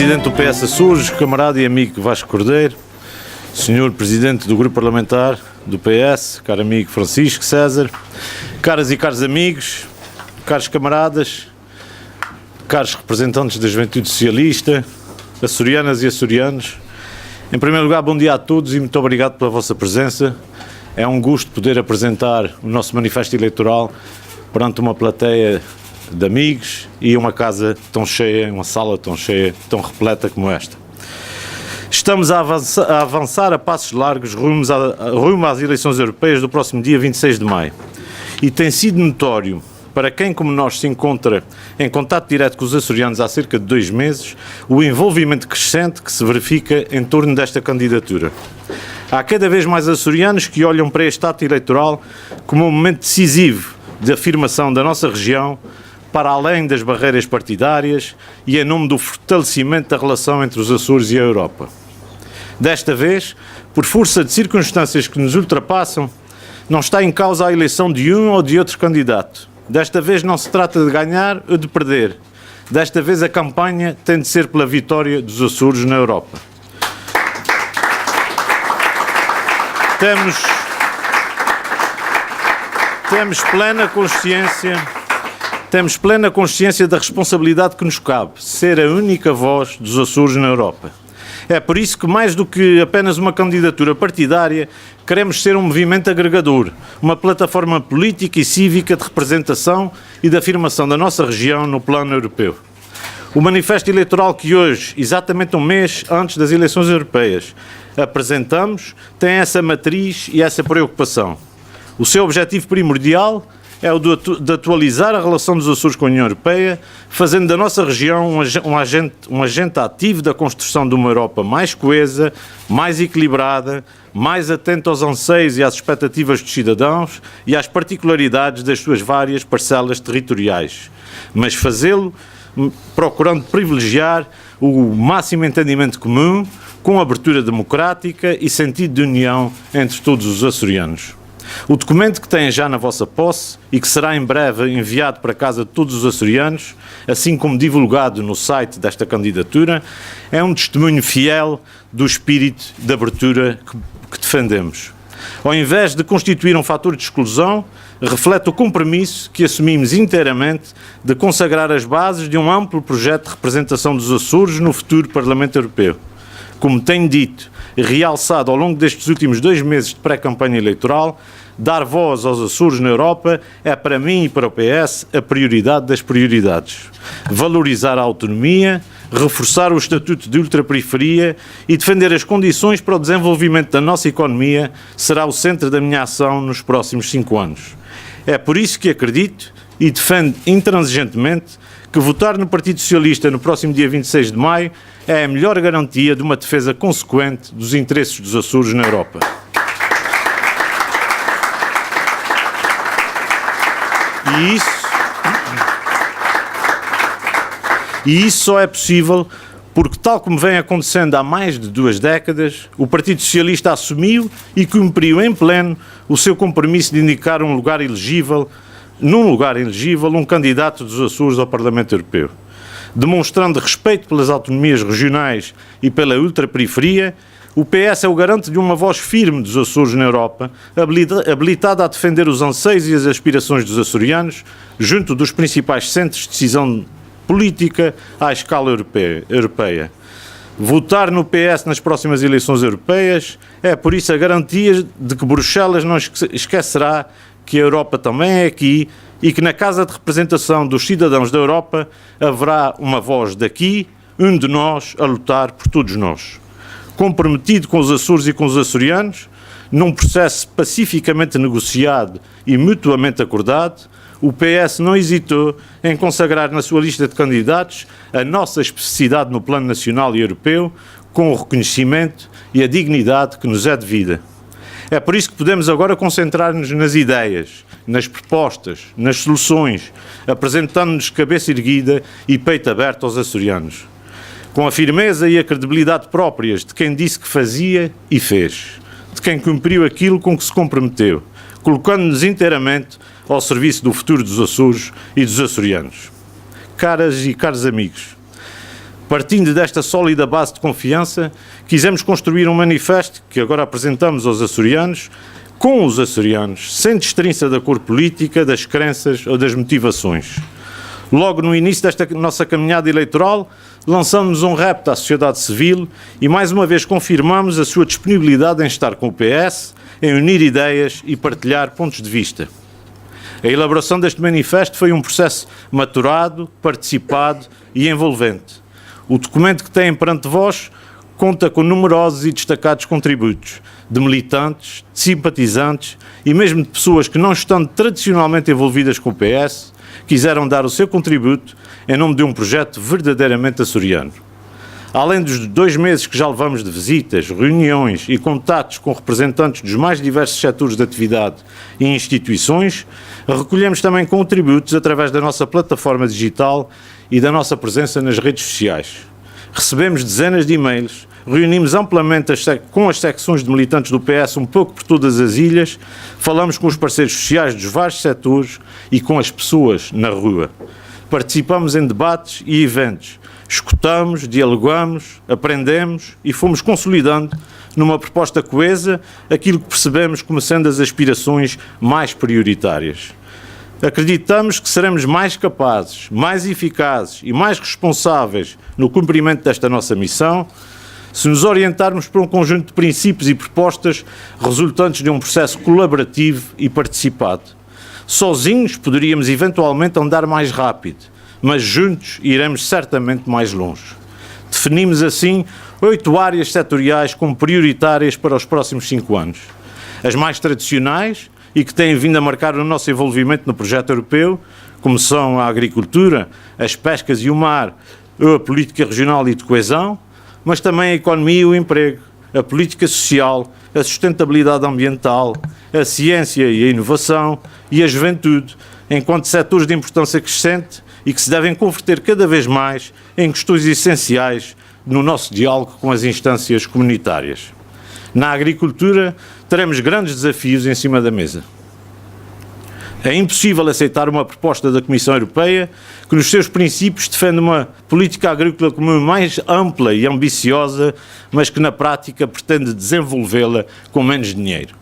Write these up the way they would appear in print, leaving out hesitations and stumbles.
Presidente do PS Açores, camarada e amigo Vasco Cordeiro, Senhor Presidente do Grupo Parlamentar do PS, caro amigo Francisco César, caras e caros amigos, caros camaradas, caros representantes da Juventude Socialista, açorianas e açorianos, em primeiro lugar, bom dia a todos e muito obrigado pela vossa presença. É um gosto poder apresentar o nosso manifesto eleitoral perante uma plateia de amigos e uma casa tão cheia, uma sala tão cheia, tão repleta como esta. Estamos a avançar a passos largos rumo às eleições europeias do próximo dia 26 de maio. E tem sido notório, para quem como nós se encontra em contato direto com os açorianos há cerca de 2 meses, o envolvimento crescente que se verifica em torno desta candidatura. Há cada vez mais açorianos que olham para este ato eleitoral como um momento decisivo de afirmação da nossa região para além das barreiras partidárias e em nome do fortalecimento da relação entre os Açores e a Europa. Desta vez, por força de circunstâncias que nos ultrapassam, não está em causa a eleição de um ou de outro candidato. Desta vez não se trata de ganhar ou de perder. Desta vez a campanha tem de ser pela vitória dos Açores na Europa. Temos plena consciência da responsabilidade que nos cabe, ser a única voz dos Açores na Europa. É por isso que, mais do que apenas uma candidatura partidária, queremos ser um movimento agregador, uma plataforma política e cívica de representação e de afirmação da nossa região no plano europeu. O manifesto eleitoral que hoje, exatamente um mês antes das eleições europeias, apresentamos, tem essa matriz e essa preocupação. O seu objetivo primordial é o de atualizar a relação dos Açores com a União Europeia, fazendo da nossa região um agente ativo da construção de uma Europa mais coesa, mais equilibrada, mais atenta aos anseios e às expectativas dos cidadãos e às particularidades das suas várias parcelas territoriais, mas fazê-lo procurando privilegiar o máximo entendimento comum, com abertura democrática e sentido de união entre todos os açorianos. O documento que têm já na vossa posse e que será em breve enviado para casa de todos os açorianos, assim como divulgado no site desta candidatura, é um testemunho fiel do espírito de abertura que defendemos. Ao invés de constituir um fator de exclusão, reflete o compromisso que assumimos inteiramente de consagrar as bases de um amplo projeto de representação dos Açores no futuro Parlamento Europeu. Como tenho dito e realçado ao longo destes últimos 2 meses de pré-campanha eleitoral, dar voz aos Açores na Europa é, para mim e para o PS, a prioridade das prioridades. Valorizar a autonomia, reforçar o estatuto de ultraperiferia e defender as condições para o desenvolvimento da nossa economia será o centro da minha ação nos próximos 5 anos. É por isso que acredito e defendo intransigentemente que votar no Partido Socialista no próximo dia 26 de maio é a melhor garantia de uma defesa consequente dos interesses dos Açores na Europa. E isso só é possível porque, tal como vem acontecendo há mais de 2 décadas, o Partido Socialista assumiu e cumpriu em pleno o seu compromisso de indicar num lugar elegível um candidato dos Açores ao Parlamento Europeu. Demonstrando respeito pelas autonomias regionais e pela ultraperiferia, o PS é o garante de uma voz firme dos Açores na Europa, habilitada a defender os anseios e as aspirações dos açorianos junto dos principais centros de decisão política à escala europeia. Votar no PS nas próximas eleições europeias é, por isso, a garantia de que Bruxelas não esquecerá que a Europa também é aqui e que na Casa de Representação dos Cidadãos da Europa haverá uma voz daqui, um de nós, a lutar por todos nós. Comprometido com os Açores e com os açorianos, num processo pacificamente negociado e mutuamente acordado, o PS não hesitou em consagrar na sua lista de candidatos a nossa especificidade no plano nacional e europeu, com o reconhecimento e a dignidade que nos é devida. É por isso que podemos agora concentrar-nos nas ideias, nas propostas, nas soluções, apresentando-nos cabeça erguida e peito aberto aos açorianos, com a firmeza e a credibilidade próprias de quem disse que fazia e fez, de quem cumpriu aquilo com que se comprometeu, colocando-nos inteiramente ao serviço do futuro dos Açores e dos açorianos. Caras e caros amigos, Partindo desta sólida base de confiança, quisemos construir um manifesto que agora apresentamos aos açorianos, com os açorianos, sem destrinça da cor política, das crenças ou das motivações. Logo no início desta nossa caminhada eleitoral, lançamos um repto à sociedade civil e mais uma vez confirmamos a sua disponibilidade em estar com o PS, em unir ideias e partilhar pontos de vista. A elaboração deste manifesto foi um processo maturado, participado e envolvente. O documento que têm perante vós conta com numerosos e destacados contributos de militantes, de simpatizantes e mesmo de pessoas que, não estando tradicionalmente envolvidas com o PS, quiseram dar o seu contributo em nome de um projeto verdadeiramente açoriano. Além dos 2 meses que já levamos de visitas, reuniões e contactos com representantes dos mais diversos setores de atividade e instituições, recolhemos também contributos através da nossa plataforma digital e da nossa presença nas redes sociais. Recebemos dezenas de e-mails, reunimos amplamente com as secções de militantes do PS um pouco por todas as ilhas, falamos com os parceiros sociais dos vários setores e com as pessoas na rua. Participamos em debates e eventos, escutamos, dialogamos, aprendemos e fomos consolidando numa proposta coesa aquilo que percebemos como sendo as aspirações mais prioritárias. Acreditamos que seremos mais capazes, mais eficazes e mais responsáveis no cumprimento desta nossa missão se nos orientarmos por um conjunto de princípios e propostas resultantes de um processo colaborativo e participado. Sozinhos poderíamos eventualmente andar mais rápido, mas juntos iremos certamente mais longe. Definimos assim 8 áreas setoriais como prioritárias para os próximos 5 anos. As mais tradicionais e que têm vindo a marcar o nosso envolvimento no projeto europeu, como são a agricultura, as pescas e o mar, a política regional e de coesão, mas também a economia e o emprego, a política social, a sustentabilidade ambiental, a ciência e a inovação e a juventude, enquanto setores de importância crescente e que se devem converter cada vez mais em questões essenciais no nosso diálogo com as instâncias comunitárias. Na agricultura, teremos grandes desafios em cima da mesa. É impossível aceitar uma proposta da Comissão Europeia que, nos seus princípios, defende uma política agrícola comum mais ampla e ambiciosa, mas que, na prática, pretende desenvolvê-la com menos dinheiro.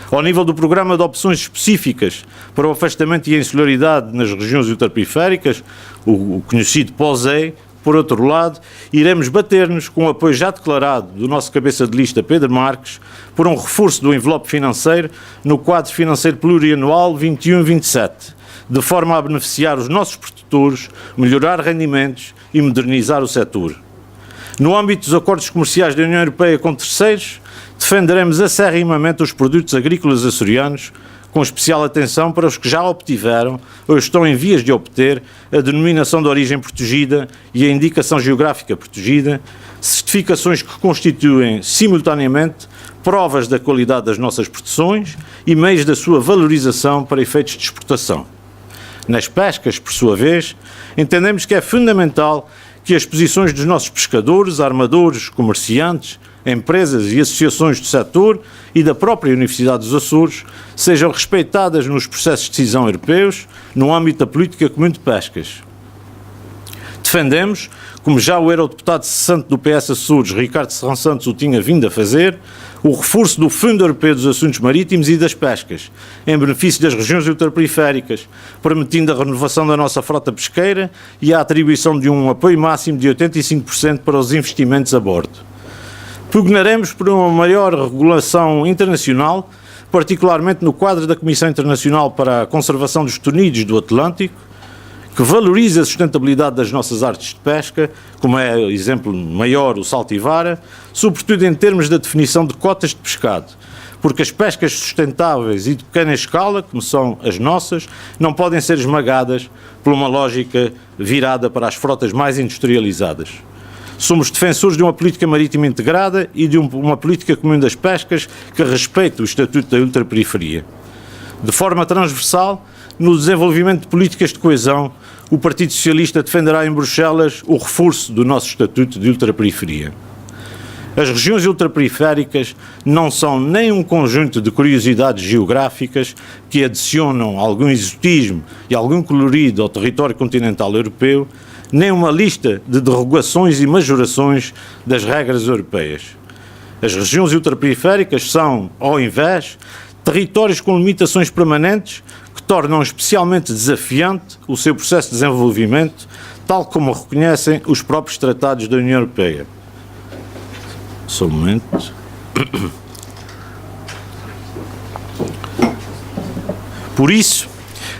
Ao nível do programa de opções específicas para o afastamento e a insularidade nas regiões ultraperiféricas, o conhecido POSEI, por outro lado, iremos bater-nos com o apoio já declarado do nosso cabeça de lista Pedro Marques por um reforço do envelope financeiro no quadro financeiro plurianual 21-27, de forma a beneficiar os nossos produtores, melhorar rendimentos e modernizar o setor. No âmbito dos acordos comerciais da União Europeia com terceiros, defenderemos acerrimamente os produtos agrícolas açorianos, com especial atenção para os que já obtiveram ou estão em vias de obter a denominação de origem protegida e a indicação geográfica protegida, certificações que constituem, simultaneamente, provas da qualidade das nossas produções e meios da sua valorização para efeitos de exportação. Nas pescas, por sua vez, entendemos que é fundamental que as posições dos nossos pescadores, armadores, comerciantes, empresas e associações do setor e da própria Universidade dos Açores sejam respeitadas nos processos de decisão europeus no âmbito da política comum de pescas. Defendemos, como já o eurodeputado cessante do PS Açores, Ricardo Serrão Santos, o tinha vindo a fazer, o reforço do Fundo Europeu dos Assuntos Marítimos e das Pescas, em benefício das regiões ultraperiféricas, permitindo a renovação da nossa frota pesqueira e a atribuição de um apoio máximo de 85% para os investimentos a bordo. Pugnaremos por uma maior regulação internacional, particularmente no quadro da Comissão Internacional para a Conservação dos Tunídeos do Atlântico, que valorize a sustentabilidade das nossas artes de pesca, como é, exemplo maior, o salto e vara, sobretudo em termos da definição de cotas de pescado, porque as pescas sustentáveis e de pequena escala, como são as nossas, não podem ser esmagadas por uma lógica virada para as frotas mais industrializadas. Somos defensores de uma política marítima integrada e de uma política comum das pescas que respeite o estatuto da ultraperiferia. De forma transversal, no desenvolvimento de políticas de coesão, o Partido Socialista defenderá em Bruxelas o reforço do nosso estatuto de ultraperiferia. As regiões ultraperiféricas não são nem um conjunto de curiosidades geográficas que adicionam algum exotismo e algum colorido ao território continental europeu, nem uma lista de derrogações e majorações das regras europeias. As regiões ultraperiféricas são, ao invés, territórios com limitações permanentes que tornam especialmente desafiante o seu processo de desenvolvimento, tal como reconhecem os próprios tratados da União Europeia. Só um momento. Por isso,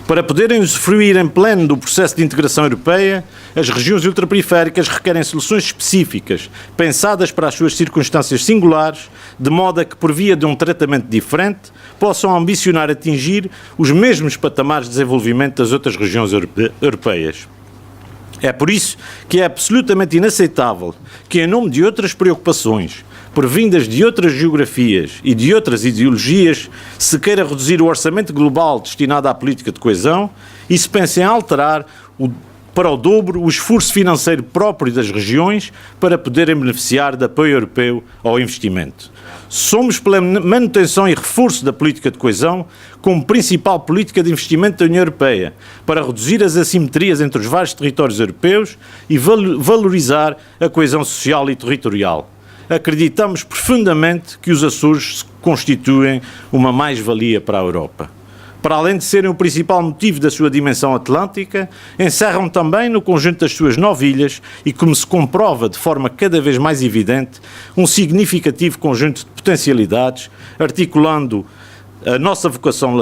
para poderem usufruir em pleno do processo de integração europeia, as regiões ultraperiféricas requerem soluções específicas, pensadas para as suas circunstâncias singulares, de modo a que, por via de um tratamento diferente, possam ambicionar atingir os mesmos patamares de desenvolvimento das outras regiões europeias. É por isso que é absolutamente inaceitável que, em nome de outras preocupações, provindas de outras geografias e de outras ideologias, se queira reduzir o orçamento global destinado à política de coesão e se pense em alterar para o dobro o esforço financeiro próprio das regiões para poderem beneficiar de apoio europeu ao investimento. Somos pela manutenção e reforço da política de coesão como principal política de investimento da União Europeia, para reduzir as assimetrias entre os vários territórios europeus e valorizar a coesão social e territorial. Acreditamos profundamente que os Açores constituem uma mais-valia para a Europa. Para além de serem o principal motivo da sua dimensão atlântica, encerram também no conjunto das suas 9 ilhas e, como se comprova de forma cada vez mais evidente, um significativo conjunto de potencialidades, articulando a nossa vocação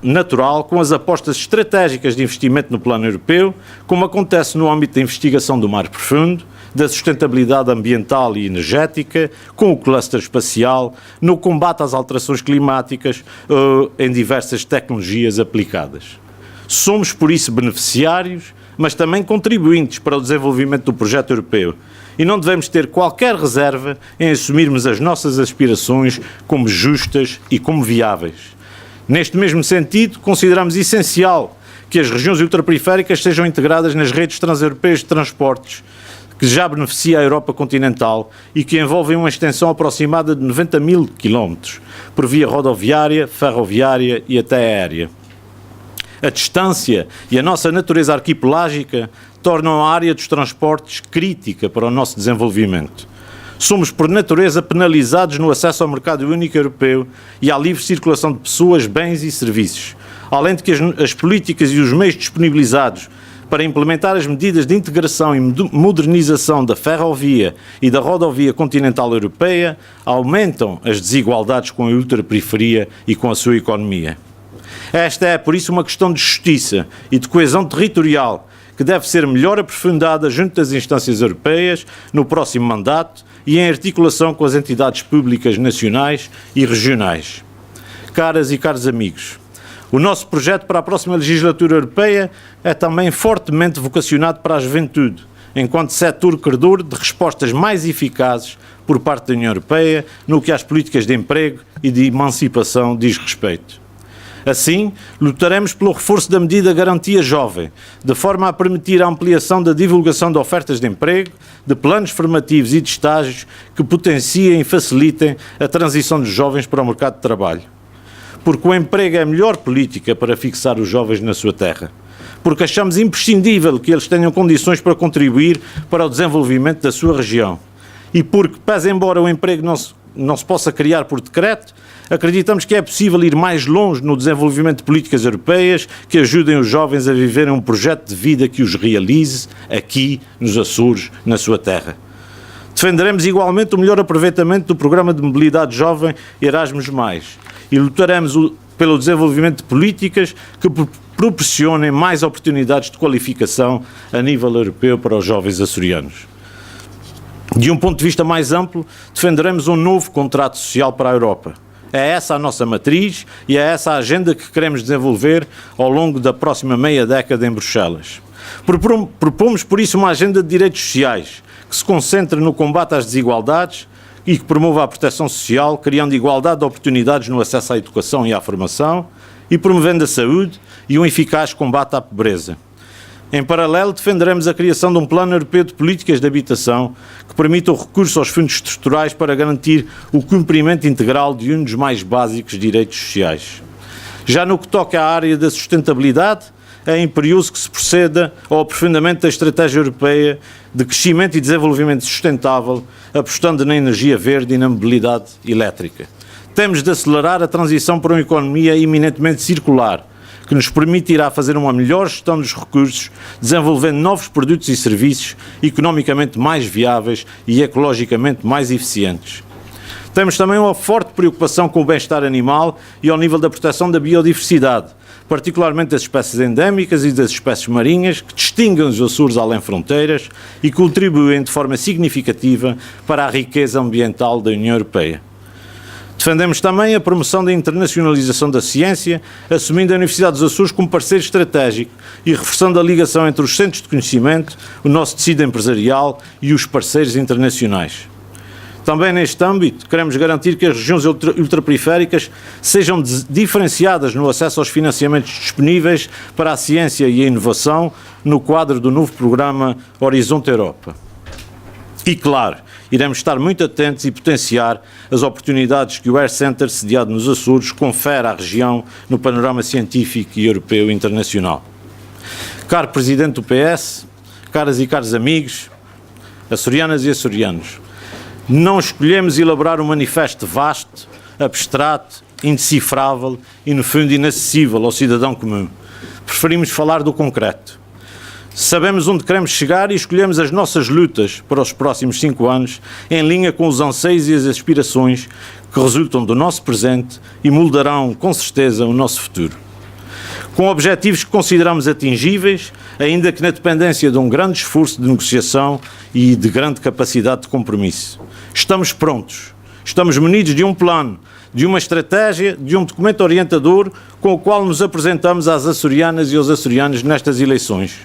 natural com as apostas estratégicas de investimento no plano europeu, como acontece no âmbito da investigação do mar profundo, da sustentabilidade ambiental e energética, com o cluster espacial, no combate às alterações climáticas, em diversas tecnologias aplicadas. Somos, por isso, beneficiários, mas também contribuintes para o desenvolvimento do projeto europeu, e não devemos ter qualquer reserva em assumirmos as nossas aspirações como justas e como viáveis. Neste mesmo sentido, consideramos essencial que as regiões ultraperiféricas sejam integradas nas redes transeuropeias de transportes, que já beneficia a Europa continental e que envolvem uma extensão aproximada de 90 mil quilómetros, por via rodoviária, ferroviária e até aérea. A distância e a nossa natureza arquipelágica tornam a área dos transportes crítica para o nosso desenvolvimento. Somos, por natureza, penalizados no acesso ao mercado único europeu e à livre circulação de pessoas, bens e serviços, além de que as políticas e os meios disponibilizados para implementar as medidas de integração e modernização da ferrovia e da rodovia continental europeia aumentam as desigualdades com a ultraperiferia e com a sua economia. Esta é, por isso, uma questão de justiça e de coesão territorial que deve ser melhor aprofundada junto das instâncias europeias no próximo mandato e em articulação com as entidades públicas nacionais e regionais. Caras e caros amigos, o nosso projeto para a próxima legislatura europeia é também fortemente vocacionado para a juventude, enquanto setor credor de respostas mais eficazes por parte da União Europeia no que às políticas de emprego e de emancipação diz respeito. Assim, lutaremos pelo reforço da medida Garantia Jovem, de forma a permitir a ampliação da divulgação de ofertas de emprego, de planos formativos e de estágios que potenciem e facilitem a transição dos jovens para o mercado de trabalho. Porque o emprego é a melhor política para fixar os jovens na sua terra. Porque achamos imprescindível que eles tenham condições para contribuir para o desenvolvimento da sua região. E porque, pese embora o emprego não se possa criar por decreto, acreditamos que é possível ir mais longe no desenvolvimento de políticas europeias que ajudem os jovens a viverem um projeto de vida que os realize aqui, nos Açores, na sua terra. Defenderemos igualmente o melhor aproveitamento do programa de mobilidade jovem Erasmus+, e lutaremos pelo desenvolvimento de políticas que proporcionem mais oportunidades de qualificação a nível europeu para os jovens açorianos. De um ponto de vista mais amplo, defenderemos um novo contrato social para a Europa. É essa a nossa matriz e é essa a agenda que queremos desenvolver ao longo da próxima meia década em Bruxelas. Propomos, por isso, uma agenda de direitos sociais que se concentre no combate às desigualdades e que promova a proteção social, criando igualdade de oportunidades no acesso à educação e à formação e promovendo a saúde e um eficaz combate à pobreza. Em paralelo, defenderemos a criação de um plano europeu de políticas de habitação que permita o recurso aos fundos estruturais para garantir o cumprimento integral de um dos mais básicos direitos sociais. Já no que toca à área da sustentabilidade, é imperioso que se proceda ao aprofundamento da estratégia europeia de crescimento e desenvolvimento sustentável, apostando na energia verde e na mobilidade elétrica. Temos de acelerar a transição para uma economia eminentemente circular, que nos permitirá fazer uma melhor gestão dos recursos, desenvolvendo novos produtos e serviços economicamente mais viáveis e ecologicamente mais eficientes. Temos também uma forte preocupação com o bem-estar animal e ao nível da proteção da biodiversidade, particularmente das espécies endémicas e das espécies marinhas, que distinguem os Açores além fronteiras e contribuem de forma significativa para a riqueza ambiental da União Europeia. Defendemos também a promoção da internacionalização da ciência, assumindo a Universidade dos Açores como parceiro estratégico e reforçando a ligação entre os centros de conhecimento, o nosso tecido empresarial e os parceiros internacionais. Também neste âmbito, queremos garantir que as regiões ultraperiféricas sejam diferenciadas no acesso aos financiamentos disponíveis para a ciência e a inovação no quadro do novo programa Horizonte Europa. E, claro, iremos estar muito atentos e potenciar as oportunidades que o Air Center, sediado nos Açores, confere à região no panorama científico e europeu e internacional. Caro Presidente do PS, caras e caros amigos, açorianas e açorianos, não escolhemos elaborar um manifesto vasto, abstrato, indecifrável e, no fundo, inacessível ao cidadão comum. Preferimos falar do concreto. Sabemos onde queremos chegar e escolhemos as nossas lutas para os próximos 5 anos, em linha com os anseios e as aspirações que resultam do nosso presente e moldarão, com certeza, o nosso futuro. Com objetivos que consideramos atingíveis, ainda que na dependência de um grande esforço de negociação e de grande capacidade de compromisso. Estamos prontos, estamos munidos de um plano, de uma estratégia, de um documento orientador com o qual nos apresentamos às açorianas e aos açorianos nestas eleições.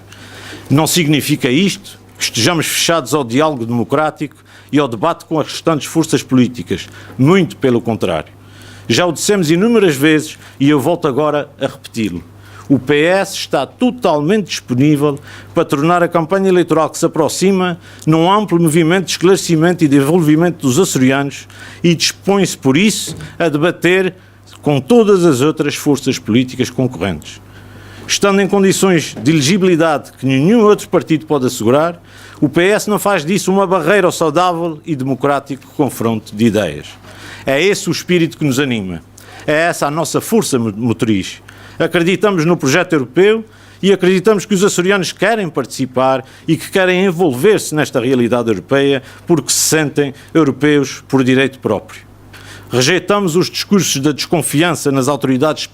Não significa isto que estejamos fechados ao diálogo democrático e ao debate com as restantes forças políticas. Muito pelo contrário. Já o dissemos inúmeras vezes e eu volto agora a repeti-lo. O PS está totalmente disponível para tornar a campanha eleitoral que se aproxima num amplo movimento de esclarecimento e desenvolvimento dos açorianos e dispõe-se, por isso, a debater com todas as outras forças políticas concorrentes. Estando em condições de elegibilidade que nenhum outro partido pode assegurar, o PS não faz disso uma barreira ao saudável e democrático confronto de ideias. É esse o espírito que nos anima. É essa a nossa força motriz. Acreditamos no projeto europeu e acreditamos que os açorianos querem participar e que querem envolver-se nesta realidade europeia porque se sentem europeus por direito próprio. Rejeitamos os discursos da desconfiança nas autoridades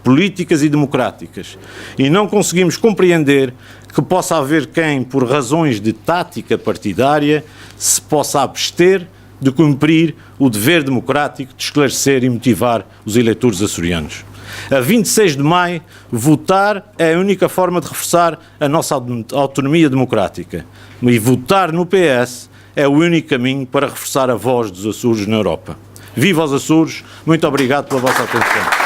políticas e democráticas e não conseguimos compreender que possa haver quem, por razões de tática partidária, se possa abster de cumprir o dever democrático de esclarecer e motivar os eleitores açorianos. A 26 de maio, votar é a única forma de reforçar a nossa autonomia democrática. E votar no PS é o único caminho para reforçar a voz dos Açores na Europa. Viva os Açores! Muito obrigado pela vossa atenção.